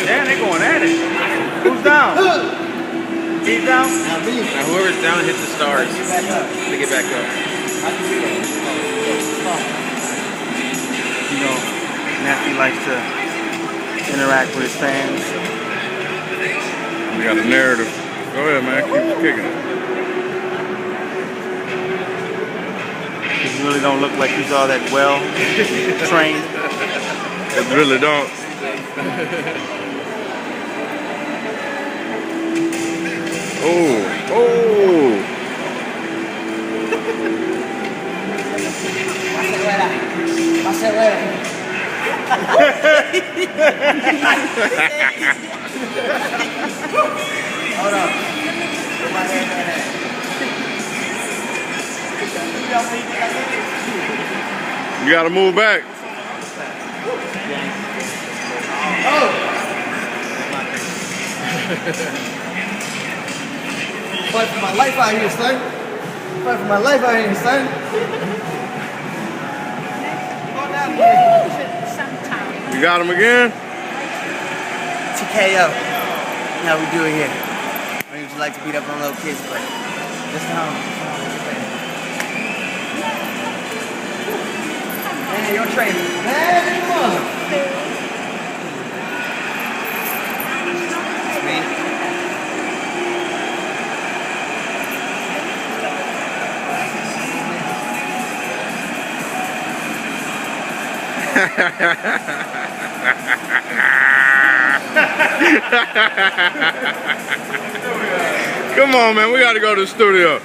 Damn, they going at it. Who's down? He's down? Now whoever's down hits the stars. They get back up. You know, Neff likes to interact with his fans. We got a narrative. Go ahead, man. Keep kicking it. He really don't look like he's all that well trained. It really don't. Oh, oh. Hold on. You gotta move back. Oh! Fight for my life out here, son. Fight for my life out here, son. You got him again? TKO. How we do it here. I don't usually like to beat up on little kids, but this time. Man, you're training. Man, mother. Come on, man. We got to go to the studio.